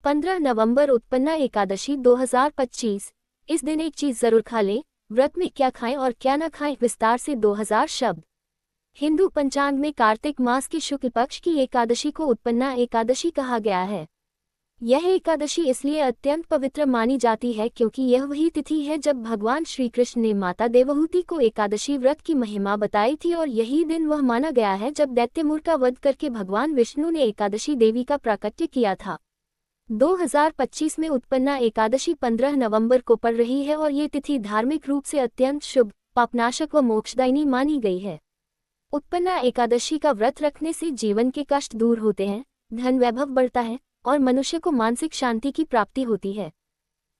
15 नवंबर उत्पन्ना एकादशी 2025। इस दिन एक चीज जरूर खा लें। व्रत में क्या खाएं और क्या न खाएं, विस्तार से 2000 शब्द। हिंदू पंचांग में कार्तिक मास की शुक्ल पक्ष की एकादशी को उत्पन्ना एकादशी कहा गया है। यह एकादशी इसलिए अत्यंत पवित्र मानी जाती है क्योंकि यह वही तिथि है जब भगवान श्री कृष्ण ने माता देवहूति को एकादशी व्रत की महिमा बताई थी, और यही दिन वह माना गया है जब दैत्यमुर का वध करके भगवान विष्णु ने एकादशी देवी का प्राकट्य किया था। 2025 में उत्पन्ना एकादशी 15 नवंबर को पड़ रही है और ये तिथि धार्मिक रूप से अत्यंत शुभ, पापनाशक व मोक्षदायिनी मानी गई है। उत्पन्ना एकादशी का व्रत रखने से जीवन के कष्ट दूर होते हैं, धन वैभव बढ़ता है और मनुष्य को मानसिक शांति की प्राप्ति होती है।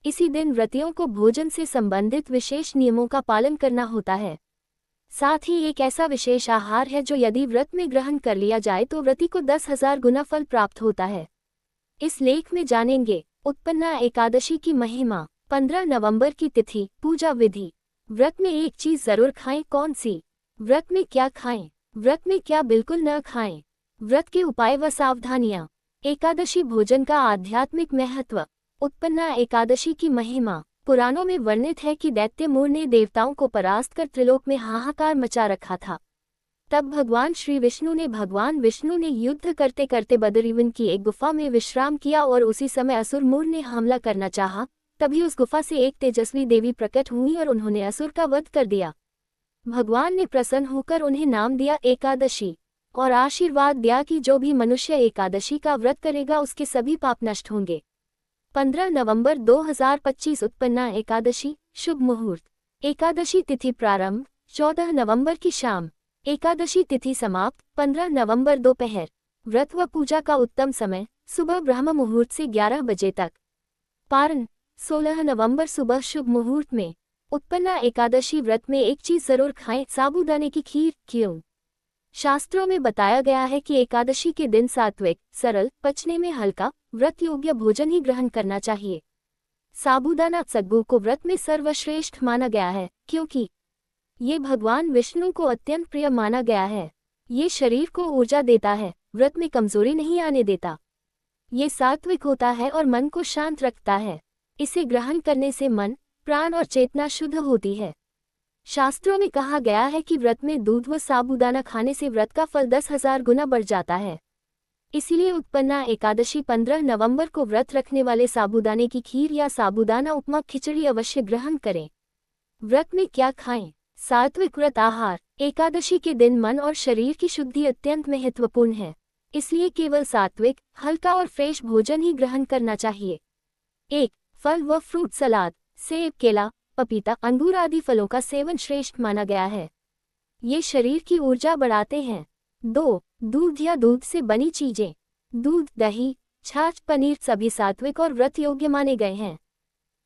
इसी दिन व्रतियों को भोजन से संबंधित विशेष नियमों का पालन करना होता है। साथ ही एक ऐसा विशेष आहार है जो यदि व्रत में ग्रहण कर लिया जाए तो व्रती को 10,000 गुना फल प्राप्त होता है। इस लेख में जानेंगे उत्पन्ना एकादशी की महिमा, 15 नवंबर की तिथि, पूजा विधि, व्रत में एक चीज जरूर खाएं, कौन सी, व्रत में क्या खाएं, व्रत में क्या बिल्कुल न खाएं, व्रत के उपाय व सावधानियां, एकादशी भोजन का आध्यात्मिक महत्व, उत्पन्ना एकादशी की महिमा। पुराणों में वर्णित है कि दैत्यमुर ने देवताओं को परास्त कर त्रिलोक में हाहाकार मचा रखा था। तब भगवान विष्णु ने युद्ध करते करते बदरीवन की एक गुफा में विश्राम किया और उसी समय असुर मुर ने हमला करना चाहा। तभी उस गुफा से एक तेजस्वी देवी प्रकट हुई और उन्होंने असुर का वध कर दिया। भगवान ने प्रसन्न होकर उन्हें नाम दिया एकादशी और आशीर्वाद दिया कि जो भी मनुष्य एकादशी का व्रत करेगा उसके सभी पाप नष्ट होंगे। 15 नवंबर 2025 उत्पन्ना एकादशी, शुभ मुहूर्त, एकादशी तिथि प्रारंभ 14 नवंबर की शाम, एकादशी तिथि समाप्त 15 नवंबर दोपहर। व्रत व पूजा का उत्तम समय सुबह ब्रह्म मुहूर्त से 11 बजे तक। पारण 16 नवंबर सुबह शुभ मुहूर्त में। उत्पन्ना एकादशी व्रत में एक चीज जरूर खाएं, साबूदाने की खीर। क्यों? शास्त्रों में बताया गया है कि एकादशी के दिन सात्विक, सरल, पचने में हल्का, व्रत योग्य भोजन ही ग्रहण करना चाहिए। साबूदाना सग्गू को व्रत में सर्वश्रेष्ठ माना गया है क्योंकि ये भगवान विष्णु को अत्यंत प्रिय माना गया है। ये शरीर को ऊर्जा देता है, व्रत में कमजोरी नहीं आने देता। ये सात्विक होता है और मन को शांत रखता है। इसे ग्रहण करने से मन, प्राण और चेतना शुद्ध होती है। शास्त्रों में कहा गया है कि व्रत में दूध व साबूदाना खाने से व्रत का फल 10,000 गुना बढ़ जाता है। इसीलिए उत्पन्ना एकादशी 15 नवंबर को व्रत रखने वाले साबूदाने की खीर या साबूदाना उपमा खिचड़ी अवश्य ग्रहण करें। व्रत में क्या खाएं? सात्विक व्रत आहार। एकादशी के दिन मन और शरीर की शुद्धि अत्यंत महत्वपूर्ण है, इसलिए केवल सात्विक, हल्का और फ्रेश भोजन ही ग्रहण करना चाहिए। 1. फल व फ्रूट सलाद, सेब, केला, पपीता, अंगूर आदि फलों का सेवन श्रेष्ठ माना गया है। ये शरीर की ऊर्जा बढ़ाते हैं। 2. दूध या दूध से बनी चीजें, दूध, दही, छाछ, पनीर सभी सात्विक और व्रत योग्य माने गए हैं।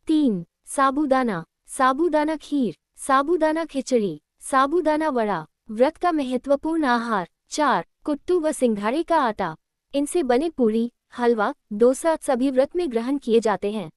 3. साबूदाना, साबूदाना खीर, साबूदाना खिचड़ी, साबूदाना वड़ा, व्रत का महत्वपूर्ण आहार। 4. कुट्टू व सिंघाड़े का आटा, इनसे बने पूरी, हलवा, डोसा सभी व्रत में ग्रहण किए जाते हैं।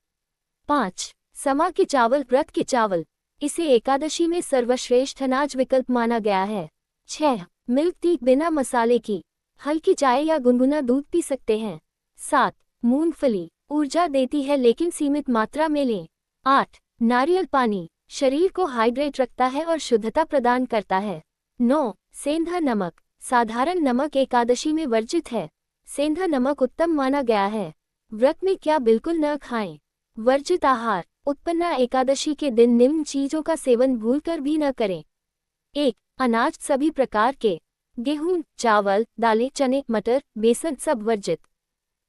5. समा के चावल, व्रत के चावल, इसे एकादशी में सर्वश्रेष्ठ अनाज विकल्प माना गया है। 6. मिल्क टी, बिना मसाले की, हल्की चाय या गुनगुना दूध पी सकते हैं। 7. मूंगफली, ऊर्जा देती है लेकिन सीमित मात्रा में लें। 8. नारियल पानी, शरीर को हाइड्रेट रखता है और शुद्धता प्रदान करता है। 9. सेंधा नमक, साधारण नमक एकादशी में वर्जित है। सेंधा नमक उत्तम माना गया है। व्रत में क्या बिल्कुल न खाएं? वर्जित आहार। उत्पन्ना एकादशी के दिन निम्न चीजों का सेवन भूलकर भी न करें। 1. अनाज सभी प्रकार के, गेहूं, चावल, दालें, चने, मटर, बेसन सब वर्जित।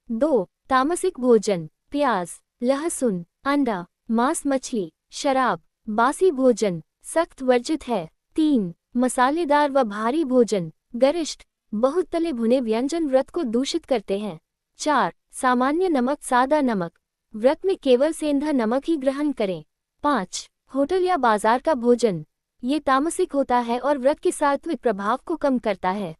2. तामसिक भोजन, प्याज, लहसुन, अंडा, मांस, मछली, शराब, बासी भोजन सख्त वर्जित है। 3. मसालेदार व भारी भोजन, गरिष्ठ, बहुत तले भुने व्यंजन व्रत को दूषित करते हैं। 4. सामान्य नमक, सादा नमक, व्रत में केवल सेंधा नमक ही ग्रहण करें। 5. होटल या बाजार का भोजन, ये तामसिक होता है और व्रत के सात्विक प्रभाव को कम करता है।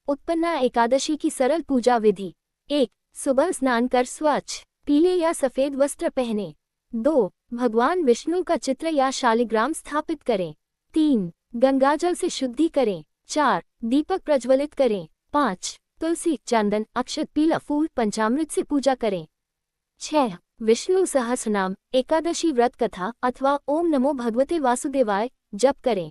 उत्पन्ना एकादशी की सरल पूजा विधि। 1. सुबह स्नान कर स्वच्छ, पीले या सफेद वस्त्र पहने। 2. भगवान विष्णु का चित्र या शालिग्राम स्थापित करें। 3. गंगाजल से शुद्धि करें। 4. दीपक प्रज्वलित करें। 5. तुलसी, चंदन, अक्षत, पीला फूल, पंचामृत से पूजा करें। 6. विष्णु सहस्रनाम एकादशी व्रत कथा अथवा ओम नमो भगवते वासुदेवाय जप करें।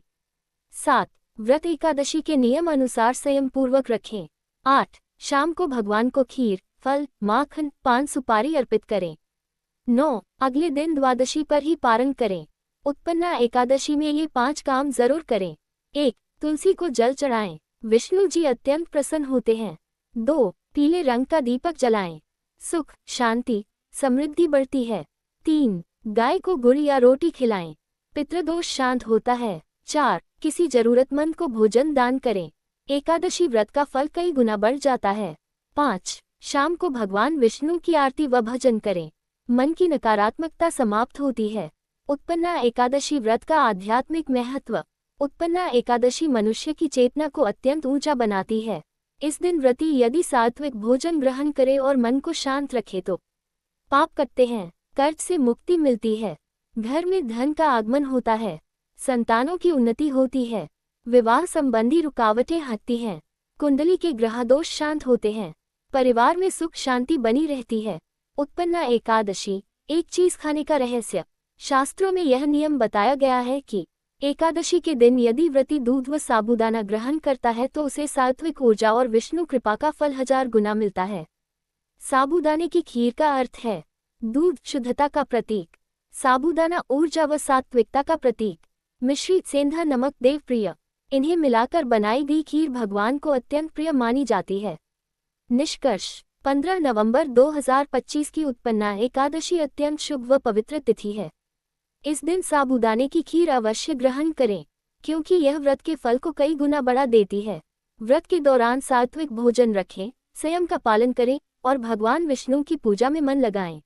7. व्रत एकादशी के नियम अनुसार संयम पूर्वक रखें। 8. शाम को भगवान को खीर, फल, माखन, पान सुपारी अर्पित करें। 9. अगले दिन द्वादशी पर ही पारण करें। उत्पन्ना एकादशी में ये 5 काम जरूर करें। 1. तुलसी को जल चढ़ाएं, विष्णु जी अत्यंत प्रसन्न होते हैं। 2. पीले रंग का दीपक जलाएं, सुख, शांति, समृद्धि बढ़ती है। 3. गाय को गुड़ या रोटी खिलाएं, पितृदोष शांत होता है। 4. किसी जरूरतमंद को भोजन दान करें, एकादशी व्रत का फल कई गुना बढ़ जाता है। 5. शाम को भगवान विष्णु की आरती व भजन करें, मन की नकारात्मकता समाप्त होती है। उत्पन्ना एकादशी व्रत का आध्यात्मिक महत्व। उत्पन्ना एकादशी मनुष्य की चेतना को अत्यंत ऊंचा बनाती है। इस दिन व्रती यदि सात्विक भोजन ग्रहण करे और मन को शांत रखे तो पाप कटते हैं, कर्ज से मुक्ति मिलती है, घर में धन का आगमन होता है, संतानों की उन्नति होती है, विवाह संबंधी रुकावटें हटती हैं, कुंडली के ग्रह दोष शांत होते हैं, परिवार में सुख शांति बनी रहती है। उत्पन्ना एकादशी एक चीज खाने का रहस्य। शास्त्रों में यह नियम बताया गया है कि एकादशी के दिन यदि व्रती दूध व साबूदाना ग्रहण करता है तो उसे सात्विक ऊर्जा और विष्णु कृपा का फल 1000 गुना मिलता है। साबूदाने की खीर का अर्थ है दूध शुद्धता का प्रतीक, साबूदाना ऊर्जा व सात्विकता का प्रतीक, मिश्रित सेंधा नमक देव प्रिय। इन्हें मिलाकर बनाई गई खीर भगवान को अत्यंत प्रिय मानी जाती है। निष्कर्ष 15 नवंबर 2025 की उत्पन्ना एकादशी अत्यंत शुभ व पवित्र तिथि है। इस दिन साबूदाने की खीर अवश्य ग्रहण करें, क्योंकि यह व्रत के फल को कई गुना बढ़ा देती है। व्रत के दौरान सात्विक भोजन रखें, संयम का पालन करें और भगवान विष्णु की पूजा में मन लगाएं।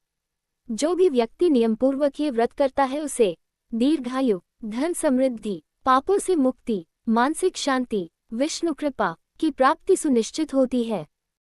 जो भी व्यक्ति नियम पूर्वक ये व्रत करता है उसे दीर्घायु, धन समृद्धि, पापों से मुक्ति, मानसिक शांति, विष्णु कृपा की प्राप्ति सुनिश्चित होती है।